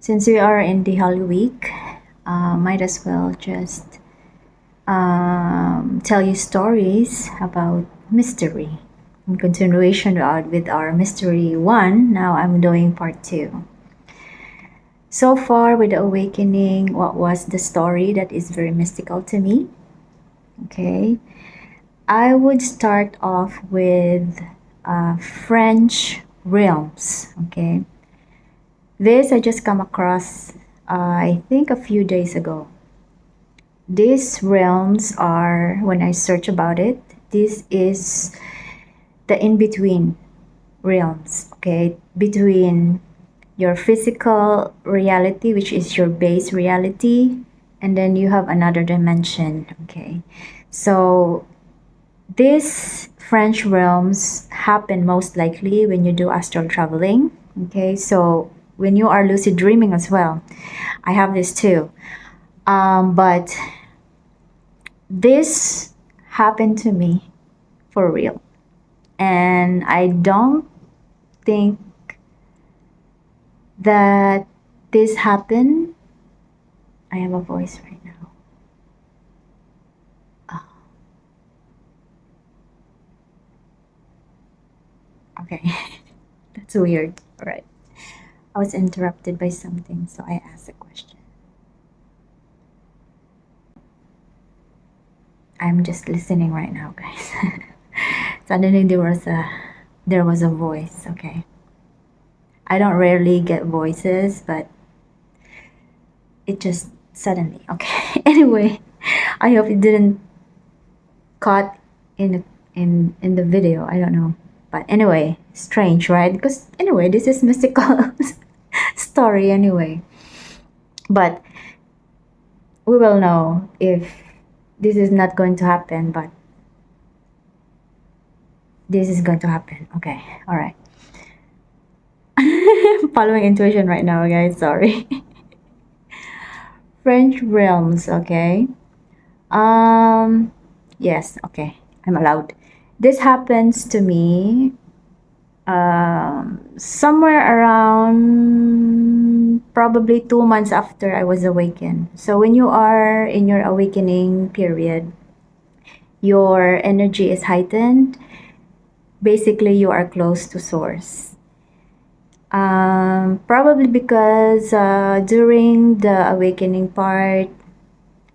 Since we are in the Holy Week, might as well just tell you stories about mystery. In continuation with our mystery one, now I'm doing part two. So far with the awakening, what was the story that is very mystical to me? Okay, I would start off with French realms. Okay, this I just come across, I think a few days ago. These realms are, when I search about it, this is the in-between realms, okay? Between your physical reality, which is your base reality, and then you have another dimension, okay? So these French realms happen most likely when you do astral traveling, okay? So when you are lucid dreaming as well. I have this too. But this happened to me for real. And I don't think that this happened. I have a voice right now. Oh, okay. That's weird. All right. I was interrupted by something, so I asked a question. I'm just listening right now, guys. Suddenly there was a voice, okay. I don't rarely get voices, but it just suddenly, okay. Anyway, I hope it didn't caught in the video. I don't know, but anyway, strange, right? Because anyway, this is mystical story anyway. But we will know if this is not going to happen, but this is going to happen. Okay, all right. Following intuition right now, guys. Sorry. French realms. Okay. Um. Yes. Okay. I'm allowed. This happens to me somewhere around probably 2 months after I was awakened. So when you are in your awakening period, your energy is heightened. Basically, you are close to source. Probably because during the awakening part,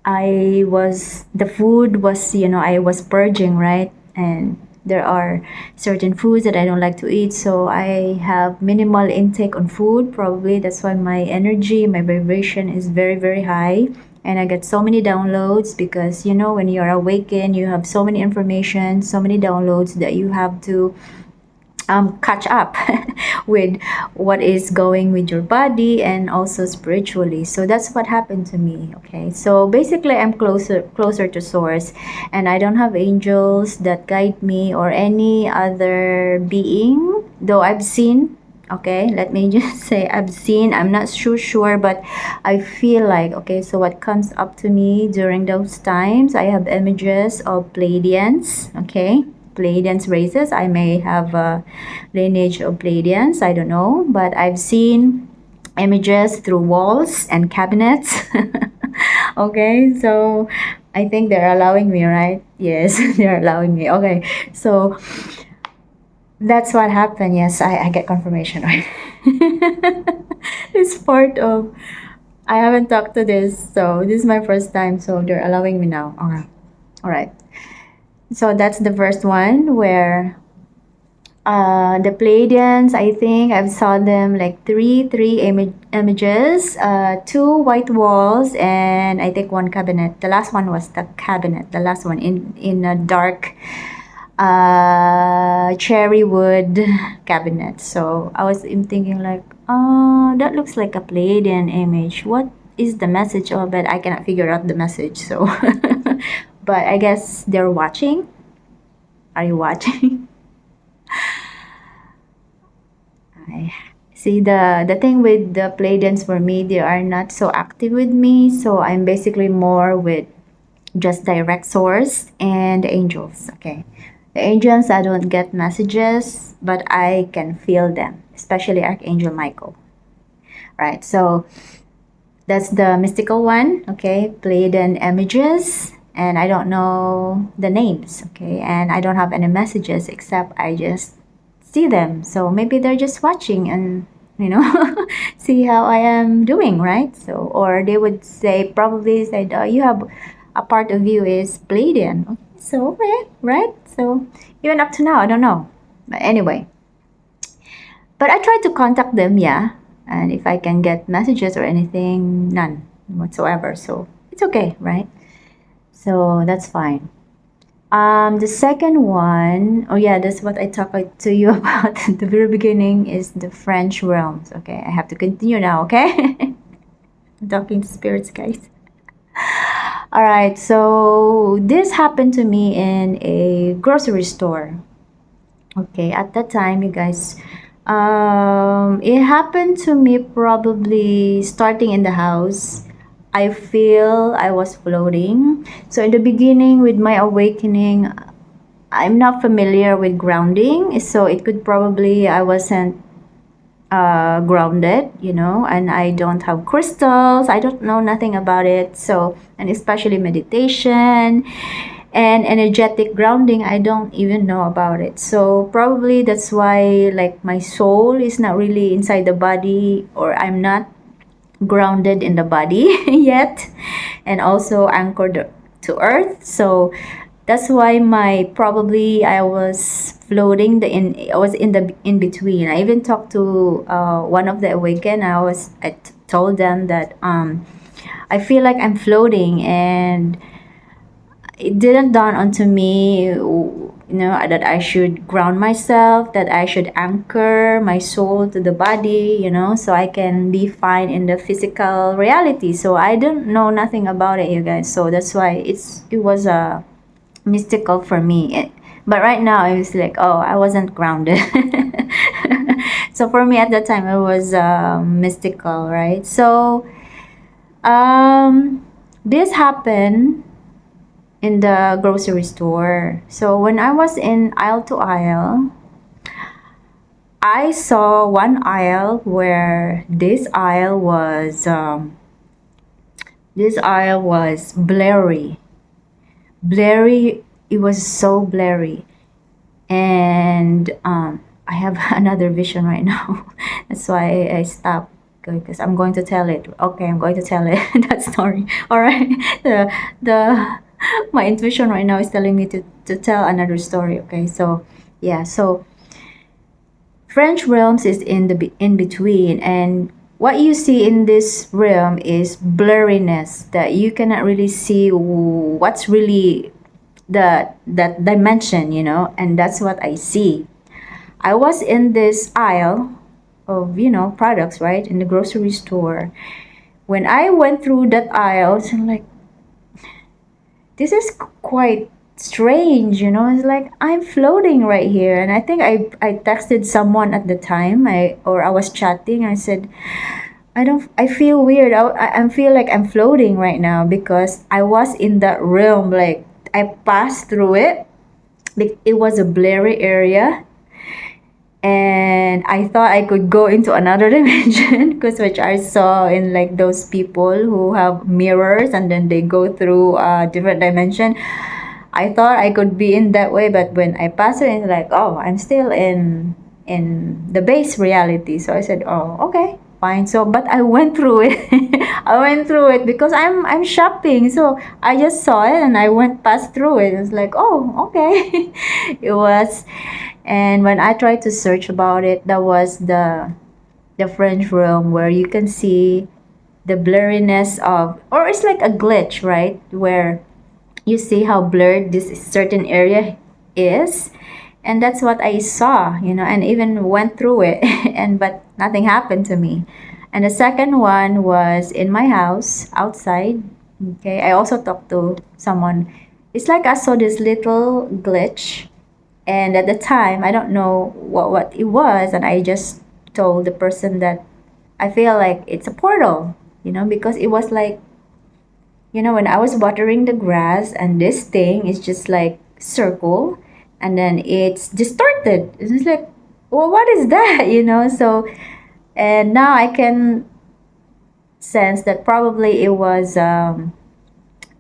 the food was, I was purging, right? And there are certain foods that I don't like to eat, so I have minimal intake on food. Probably that's why my energy, my vibration is very, very high. And I get so many downloads because, when you're awakened, you have so many information, so many downloads that you have to catch up with what is going with your body and also spiritually. So that's what happened to me. Okay, so basically I'm closer to source, and I don't have angels that guide me or any other being, though I've seen. Okay, let me just say I've seen. I'm not sure, but I feel like, okay, so what comes up to me during those times, I have images of Pleiadians. Okay, Pleiadians races. I may have a lineage of Pleiadians, I don't know, but I've seen images through walls and cabinets. Okay, so I think they're allowing me, right? Yes, they're allowing me. Okay, so that's what happened. Yes, I get confirmation, right? It's part of, I haven't talked to this, so this is my first time, so they're allowing me now. Okay. All right. So that's the first one where the Pleiadians, I think I've saw them like three images, two white walls, and I think one cabinet. The last one was the cabinet. The last one in a dark cherry wood cabinet. So I was thinking like, oh, that looks like a Pleiadian image. What is the message of it? I cannot figure out the message. So, but I guess they're watching. Are you watching? I see the thing with the Pleiadians for me, they are not so active with me. So I'm basically more with just direct source and the angels. Okay, the angels I don't get messages, but I can feel them, especially Archangel Michael. right? So that's the mystical one, okay? Pleiadian images, and I don't know the names, okay? And I don't have any messages except I just see them. So maybe they're just watching and, you know, see how I am doing, right? So, or they would say, probably said, oh, you have a part of you is Pleiadian. Okay, so, okay, right? So, even up to now, I don't know. But anyway, but I tried to contact them, yeah. And if I can get messages or anything, none whatsoever. So it's okay, right? So that's fine. The second one, oh yeah, that's what I talked to you about at the very beginning, is the French realms. Okay, I have to continue now, okay? I'm talking to spirits, guys. All right, so this happened to me in a grocery store. Okay, at that time, you guys, it happened to me probably starting in the house. I feel I was floating. So in the beginning, with my awakening, I'm not familiar with grounding, so it could probably I wasn't grounded, you know, and I don't have crystals. I don't know nothing about it. So, and especially meditation and energetic grounding, I don't even know about it. So probably that's why like my soul is not really inside the body, or I'm not grounded in the body yet, and also anchored to earth. So that's why my probably I was floating the in I was in the in between. I even talked to one of the awakened. Told them that I feel like I'm floating, and it didn't dawn onto me, you know, that I should ground myself, that I should anchor my soul to the body, you know, so I can be fine in the physical reality. So I don't know nothing about it, you guys. So that's why it was mystical for me. But right now it was like, oh, I wasn't grounded. So for me at that time it was mystical, right? So this happened in the grocery store. So when I was in aisle to aisle, I saw one aisle where this aisle was blurry. Blurry, it was so blurry. And I have another vision right now. That's why I stopped, because I'm going to tell it. Okay, I'm going to tell it that story. All right. The my intuition right now is telling me to tell another story. Okay, so yeah, so French realms is in the in between, and what you see in this realm is blurriness, that you cannot really see what's really that dimension, you know, and that's what I see. I was in this aisle of, you know, products, right, in the grocery store. When I went through that aisle, it's like, this is quite strange, you know. It's like I'm floating right here. And I think I texted someone at the time, I was chatting. I said, I feel weird. I feel like I'm floating right now, because I was in that realm. Like I passed through it. It was a blurry area, and I thought I could go into another dimension, because which I saw in like those people who have mirrors and then they go through a different dimension. I thought I could be in that way, but when I passed it, it's like, oh, I'm still in the base reality. So I said, oh, okay, fine. So, but I went through it. I went through it because I'm shopping. So I just saw it and I went past through it. It's like, oh, okay. It was, and when I tried to search about it, that was the French room, where you can see the blurriness of, or it's like a glitch, right? Where you see how blurred this certain area is, and that's what I saw, you know, and even went through it. And but nothing happened to me. And the second one was in my house outside. Okay, I also talked to someone. It's like I saw this little glitch, and at the time I don't know what it was, and I just told the person that I feel like it's a portal, you know, because it was like, you know, when I was watering the grass, and this thing is just like circle, and then it's distorted. It's just like, well, what is that? You know, so, and now I can sense that probably it was a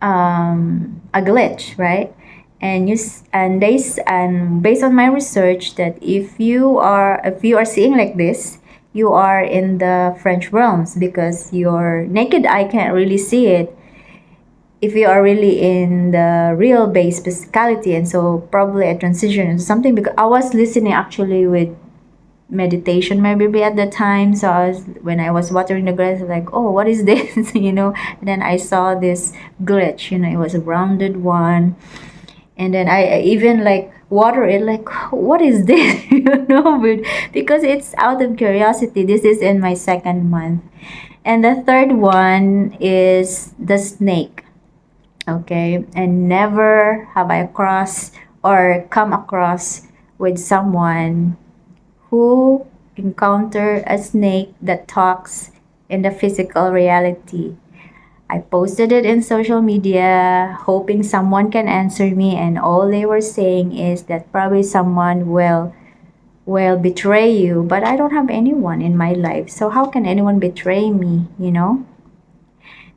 glitch, right? And and based on my research, that if you are seeing like this, you are in the French realms, because your naked eye can't really see it if you are really in the real base physicality. And so probably a transition into something, because I was listening actually with meditation maybe at the time. So when I was watering the grass, I was like, oh, what is this? And then I saw this glitch. It was a rounded one. And then I even like water it, like, what is this? But because it's out of curiosity. This is in my second month. And the third one is the snake. Okay, and never have I come across with someone who encounter a snake that talks in the physical reality. I posted it in social media hoping someone can answer me, and all they were saying is that probably someone will betray you, but I don't have anyone in my life. So how can anyone betray me?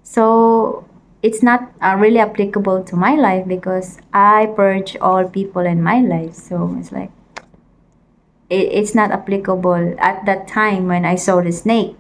So it's not really applicable to my life, because I purge all people in my life. So it's like it's not applicable at that time when I saw the snake.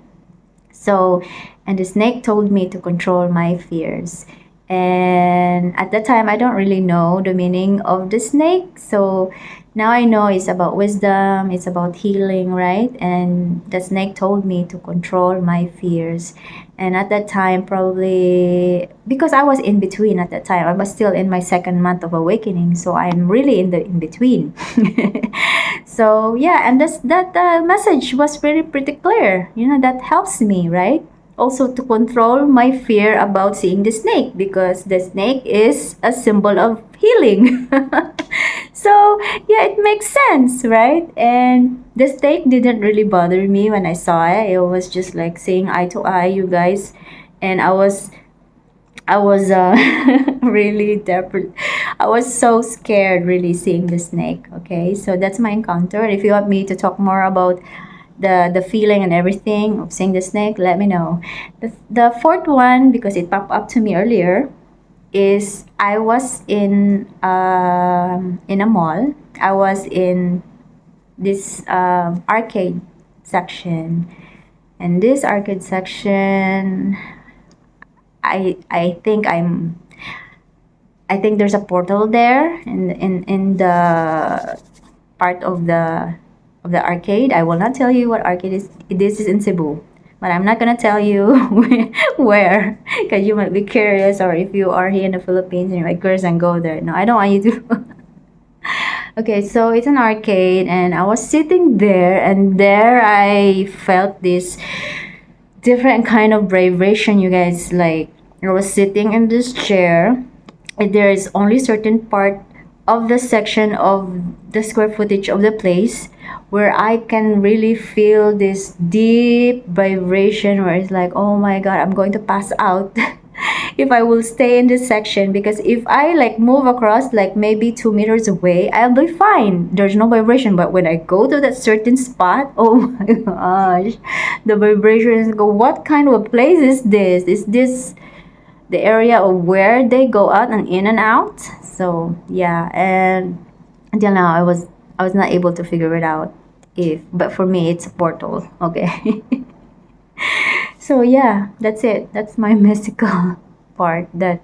So, and the snake told me to control my fears. And at that time, I don't really know the meaning of the snake. So now I know it's about wisdom, it's about healing, right? And the snake told me to control my fears. And at that time, probably because I was in between at that time, I was still in my second month of awakening. So I'm really in the in between. So yeah, and that message was pretty clear. That helps me, right? Also to control my fear about seeing the snake, because the snake is a symbol of healing. So yeah, it makes sense, right? And the snake didn't really bother me when I saw it. It was just like saying eye to eye, you guys. And I was really I was so scared really seeing the snake. Okay, so that's my encounter. If you want me to talk more about the feeling and everything of seeing the snake, let me know. The fourth one, because it popped up to me earlier, is I was in a mall. I was in this arcade section, and this arcade section, I think there's a portal there in the part of the arcade. I will not tell you what arcade is. This is in Cebu, but I'm not gonna tell you where, because you might be curious, or if you are here in the Philippines and you're like, girls, and go there. No, I don't want you to. Okay, so it's an arcade, and I was sitting there, and there I felt this different kind of vibration, you guys. Like, I was sitting in this chair, and there is only certain part of the section of the square footage of the place where I can really feel this deep vibration, where it's like, oh my god, I'm going to pass out if I will stay in this section, because if I like move across like maybe 2 meters away, I'll be fine. There's no vibration. But when I go to that certain spot, oh my gosh, the vibrations go, what kind of a place is this? Is this the area of where they go out and in and out? So yeah, and until now I was not able to figure it out, but for me it's a portal. Okay. So yeah, that's it. That's my mystical part, that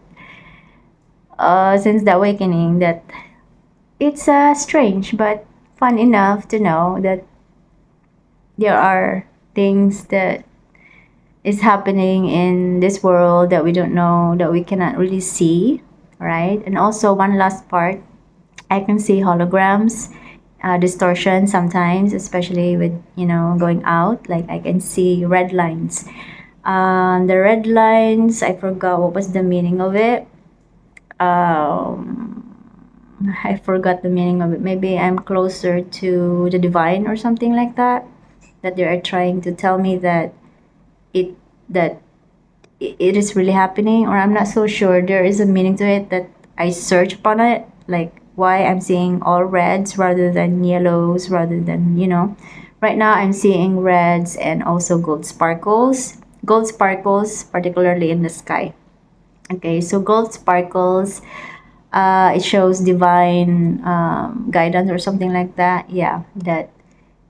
since the awakening, that it's strange but fun enough to know that there are things that is happening in this world that we don't know, that we cannot really see, right? And also one last part, I can see holograms, distortion sometimes, especially with going out. Like I can see red lines. The red lines, I forgot what was the meaning of it. I forgot the meaning of it. Maybe I'm closer to the divine or something like that. That they are trying to tell me that it that it is really happening, or I'm not so sure. There is a meaning to it that I search upon it, like why I'm seeing all reds rather than yellows, rather than right now I'm seeing reds and also gold sparkles. gold sparkles, particularly in the sky. Okay, so gold sparkles, it shows divine guidance or something like that. Yeah, that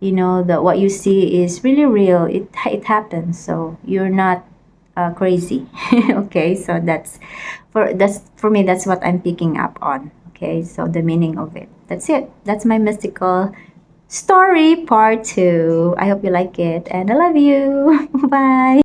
that what you see is really real. It happens, so you're not crazy. Okay, so that's for me. That's what I'm picking up on. Okay, so the meaning of it. That's it. That's my mystical story part two. I hope you like it, and I love you. Bye.